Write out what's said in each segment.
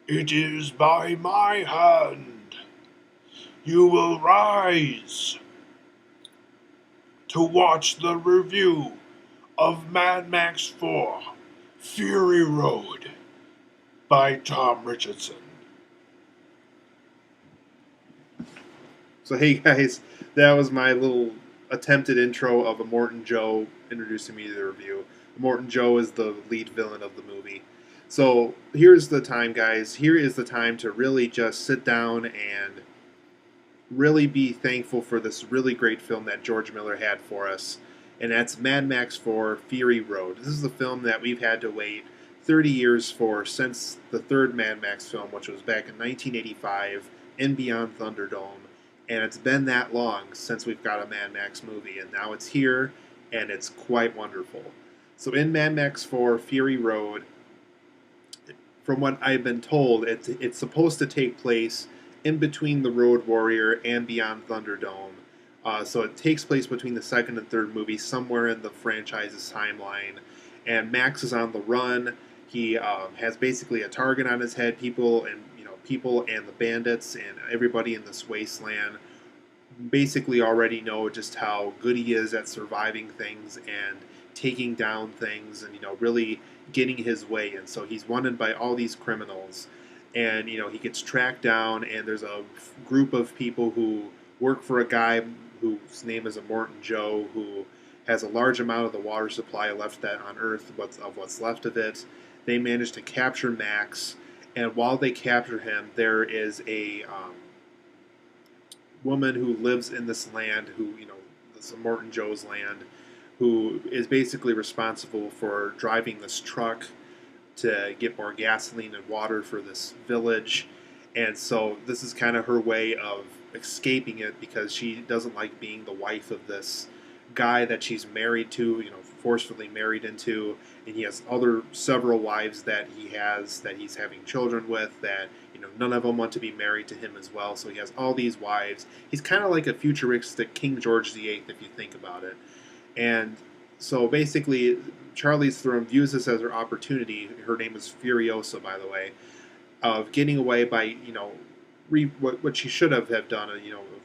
It is by my hand you will rise to watch the review of Mad Max 4 Fury Road by Tom Richardson. So hey guys, that was my little attempted intro of Immortan Joe introducing me to the review. Immortan Joe is the lead villain of the movie. So here's the time, guys. Here is the time to really just sit down and really be thankful for this really great film that George Miller had for us, and that's Mad Max 4 Fury Road. This is a film that we've had to wait 30 years for since the third Mad Max film, which was back in 1985 in Beyond Thunderdome. And it's been that long since we've got a Mad Max movie, and now it's here, and it's quite wonderful. So in Mad Max 4 Fury Road, from what I've been told, it's supposed to take place in between the Road Warrior and Beyond Thunderdome. So it takes place between the second and third movie, somewhere in the franchise's timeline. And Max is on the run. He has basically a target on his head. People and the bandits and everybody in this wasteland basically already know just how good he is at surviving things and taking down things, and really getting his way. And so he's wanted by all these criminals, and he gets tracked down, and there's a group of people who work for a guy whose name is Immortan Joe, who has a large amount of the water supply left that on Earth, what's left of it. They manage to capture Max, and while they capture him, there is a woman who lives in this land, this Immortan Joe's land, who is basically responsible for driving this truck to get more gasoline and water for this village. And so this is kind of her way of escaping it, because she doesn't like being the wife of this guy that she's married to, forcefully married into. And he has several wives that he's having children with, that none of them want to be married to him as well. So he has all these wives. He's kind of like a futuristic King George VIII, if you think about it. And so basically, Charlize Theron views this as her opportunity. Her name is Furiosa, by the way, of getting away by what she should have done,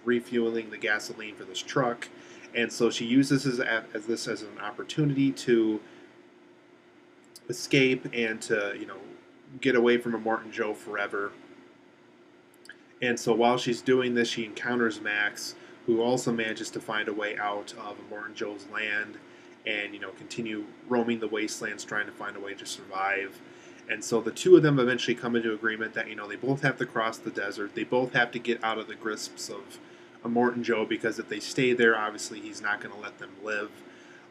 refueling the gasoline for this truck. And so she uses this as an opportunity to escape and to get away from Immortan Joe forever. And so while she's doing this, she encounters Max, who also manages to find a way out of Immortan Joe's land, and continue roaming the wastelands trying to find a way to survive. And so the two of them eventually come into agreement that they both have to cross the desert. They both have to get out of the grasps of Immortan Joe, because if they stay there, obviously he's not going to let them live.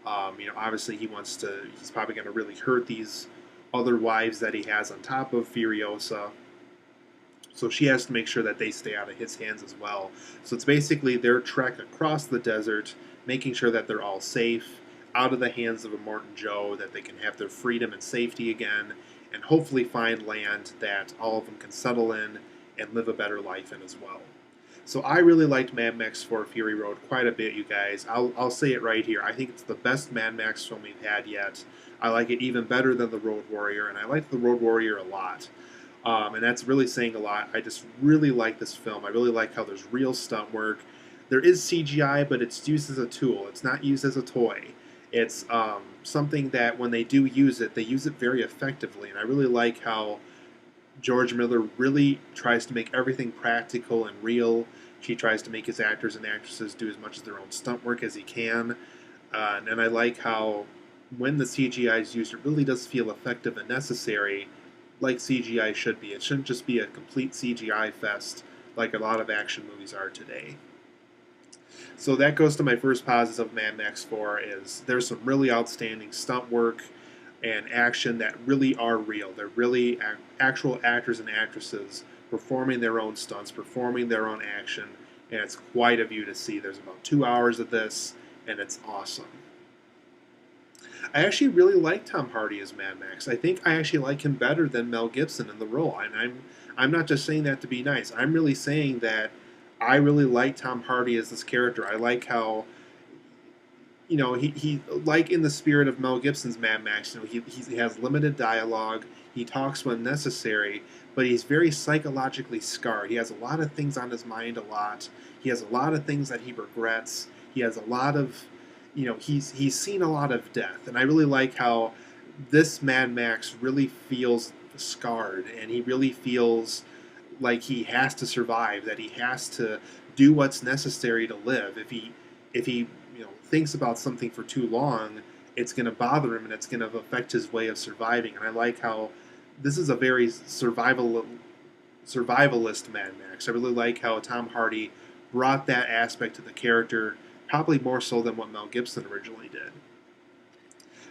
Obviously he's probably going to really hurt these other wives that he has on top of Furiosa. So she has to make sure that they stay out of his hands as well. So it's basically their trek across the desert, making sure that they're all safe, out of the hands of Immortan Joe, that they can have their freedom and safety again, and hopefully find land that all of them can settle in and live a better life in as well. So I really liked Mad Max 4 Fury Road quite a bit, you guys. I'll say it right here. I think it's the best Mad Max film we've had yet. I like it even better than The Road Warrior, and I like The Road Warrior a lot. And that's really saying a lot. I just really like this film. I really like how there's real stunt work. There is CGI, but it's used as a tool. It's not used as a toy. It's something that when they do use it, they use it very effectively. And I really like how George Miller really tries to make everything practical and real. He tries to make his actors and actresses do as much of their own stunt work as he can. And I like how when the CGI is used, it really does feel effective and necessary, like CGI should be. It shouldn't just be a complete CGI fest like a lot of action movies are today. So that goes to my first positive of Mad Max 4, is there's some really outstanding stunt work and action that really are real. They're really actual actors and actresses performing their own stunts, performing their own action, and it's quite a view to see. There's about 2 hours of this, and it's awesome. I actually really like Tom Hardy as Mad Max. I think I actually like him better than Mel Gibson in the role, and I'm not just saying that to be nice. I'm really saying that I really like Tom Hardy as this character. I like how he like in the spirit of Mel Gibson's Mad Max, he has limited dialogue. He talks when necessary, but he's very psychologically scarred. He has a lot of things on his mind a lot. He has a lot of things that he regrets. He has a lot of, he's seen a lot of death, and I really like how this Mad Max really feels scarred, and he really feels like he has to survive, that he has to do what's necessary to live. If he thinks about something for too long, it's going to bother him and it's going to affect his way of surviving. And I like how this is a very survivalist Mad Max. I really like how Tom Hardy brought that aspect to the character, probably more so than what Mel Gibson originally did.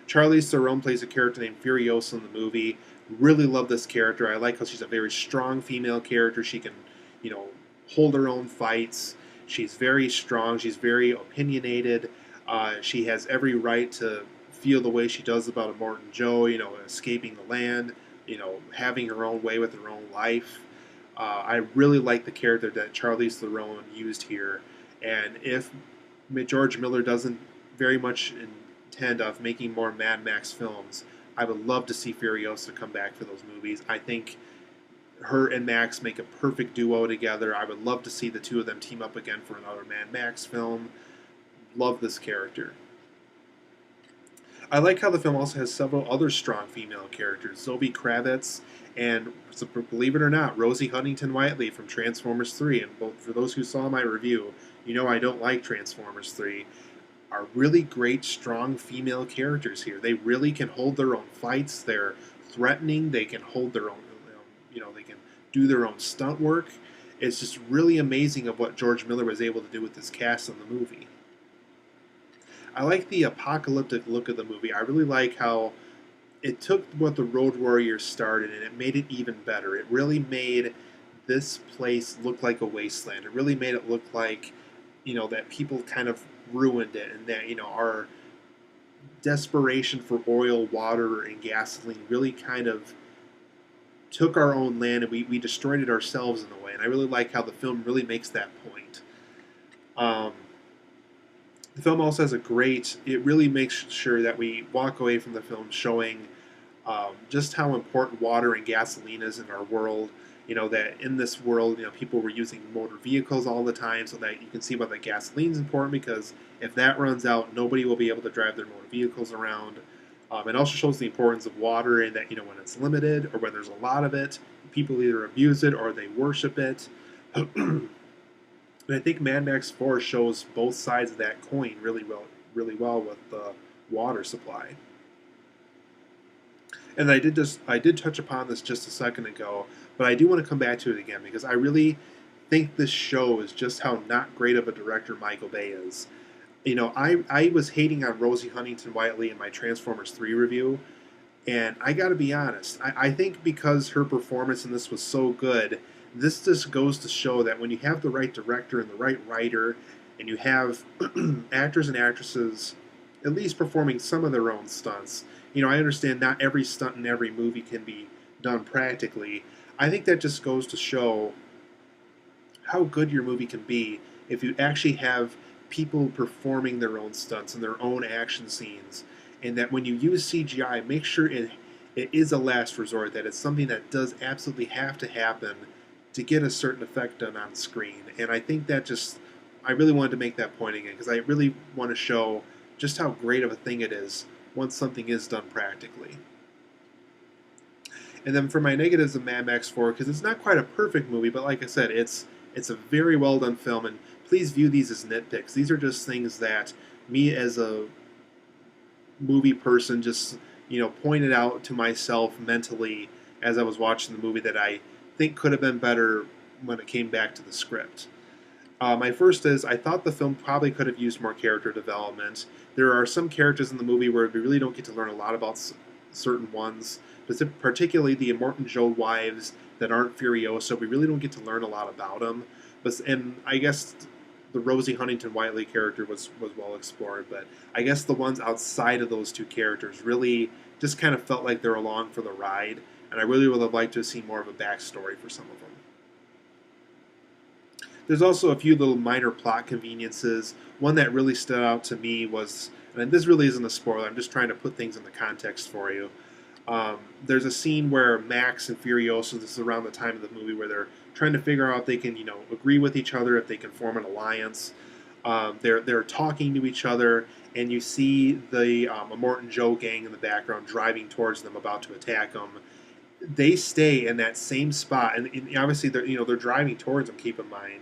Charlize Theron plays a character named Furiosa in the movie. Really love this character. I like how she's a very strong female character. She can, hold her own fights. She's very strong. She's very opinionated. She has every right to feel the way she does about Immortan Joe, escaping the land, having her own way with her own life. I really like the character that Charlize Theron used here. And if George Miller doesn't very much intend of making more Mad Max films, I would love to see Furiosa come back for those movies. I think her and Max make a perfect duo together. I would love to see the two of them team up again for another Mad Max film. Love this character. I like how the film also has several other strong female characters. Zoe Kravitz and, believe it or not, Rosie Huntington-Whiteley from Transformers 3. And for those who saw my review, I don't like Transformers 3. Are really great, strong female characters here. They really can hold their own fights. They're threatening. They can hold their own, they can do their own stunt work. It's just really amazing of what George Miller was able to do with this cast in the movie. I like the apocalyptic look of the movie. I really like how it took what the Road Warriors started and it made it even better. It really made this place look like a wasteland. It really made it look like, that people kind of ruined it, and that, our desperation for oil, water, and gasoline really kind of took our own land, and we destroyed it ourselves in a way. And I really like how the film really makes that point. The film also has it really makes sure that we walk away from the film showing just how important water and gasoline is in our world. That in this world, people were using motor vehicles all the time, so that you can see why the gasoline's important, because if that runs out, nobody will be able to drive their motor vehicles around. It also shows the importance of water, and that, when it's limited or when there's a lot of it, people either abuse it or they worship it. And I think Mad Max 4 shows both sides of that coin really well with the water supply. And I did touch upon this just a second ago, but I do want to come back to it again because I really think this shows just how not great of a director Michael Bay is. I was hating on Rosie Huntington-Whiteley in my Transformers 3 review, and I gotta be honest, I think because her performance in this was so good, this just goes to show that when you have the right director and the right writer, and you have actors and actresses at least performing some of their own stunts. I understand not every stunt in every movie can be done practically. I think that just goes to show how good your movie can be if you actually have people performing their own stunts and their own action scenes. And that when you use CGI, make sure it is a last resort, that it's something that does absolutely have to happen to get a certain effect done on screen. And I think that I really wanted to make that point again, because I really want to show just how great of a thing it is once something is done practically. And then for my negatives of Mad Max 4, because it's not quite a perfect movie, but like I said, it's a very well done film, and please view these as nitpicks. These are just things that me as a movie person just, pointed out to myself mentally as I was watching the movie that I think could have been better when it came back to the script. My first is, I thought the film probably could have used more character development. There are some characters in the movie where we really don't get to learn a lot about certain ones, particularly the Immortan Joe wives that aren't Furiosa. We really don't get to learn a lot about them. And I guess the Rosie Huntington-Whiteley character was well explored, but I guess the ones outside of those two characters really just kind of felt like they're along for the ride, and I really would have liked to have seen more of a backstory for some of them. There's also a few little minor plot conveniences. One that really stood out to me was, and and this really isn't a spoiler, I'm just trying to put things into context for you. There's a scene where Max and Furiosa, this is around the time of the movie, where they're trying to figure out if they can, agree with each other, if they can form an alliance. They're talking to each other, and you see the Immortan Joe gang in the background driving towards them, about to attack them. They stay in that same spot, and obviously they're driving towards them. Keep in mind,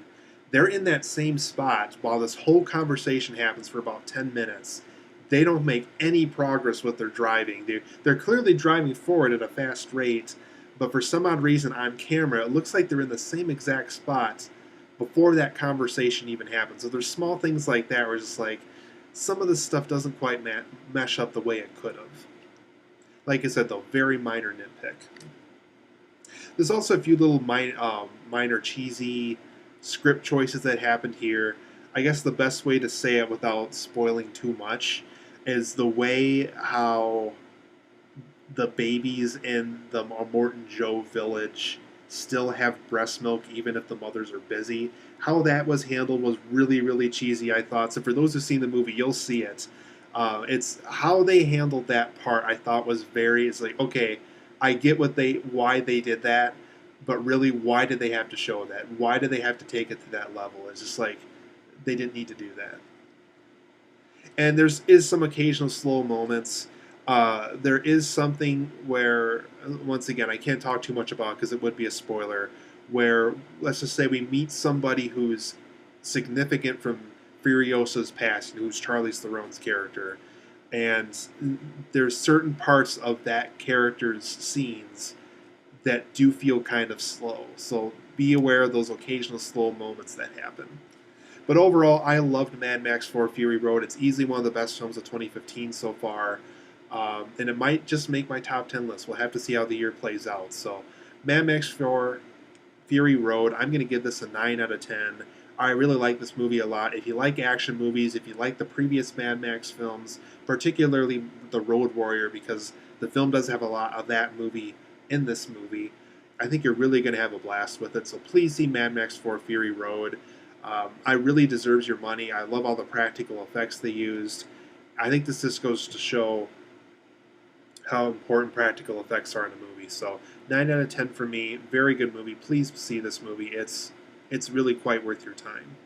they're in that same spot while this whole conversation happens for about 10 minutes. They don't make any progress with their driving. They're clearly driving forward at a fast rate, but for some odd reason on camera, it looks like they're in the same exact spot before that conversation even happens. So there's small things like that where it's just like, some of this stuff doesn't quite mesh up the way it could have. Like I said, though, very minor nitpick. There's also a few little minor cheesy script choices that happened here. I guess the best way to say it without spoiling too much is the way how the babies in the Immortan Joe village still have breast milk even if the mothers are busy. How that was handled was really, really cheesy, I thought. So for those who've seen the movie, you'll see it. It's how they handled that part, I thought was it's like, okay, I get why they did that, but really, why did they have to show that? Why did they have to take it to that level? It's just like, they didn't need to do that. And is some occasional slow moments. There is something where, once again, I can't talk too much about it because it would be a spoiler, where, let's just say we meet somebody who's significant from Furiosa's past, who's Charlize Theron's character, and there's certain parts of that character's scenes that do feel kind of slow. So be aware of those occasional slow moments that happen. But overall, I loved Mad Max 4 Fury Road. It's easily one of the best films of 2015 so far. And it might just make my top 10 list. We'll have to see how the year plays out. So Mad Max 4 Fury Road, I'm going to give this a 9 out of 10. I really like this movie a lot. If you like action movies, if you like the previous Mad Max films, particularly The Road Warrior, because the film does have a lot of that movie in this movie, I think you're really going to have a blast with it. So please see Mad Max 4 Fury Road. I really deserves your money. I love all the practical effects they used. I think this just goes to show how important practical effects are in a movie. So 9 out of 10 for me. Very good movie. Please see this movie. It's really quite worth your time.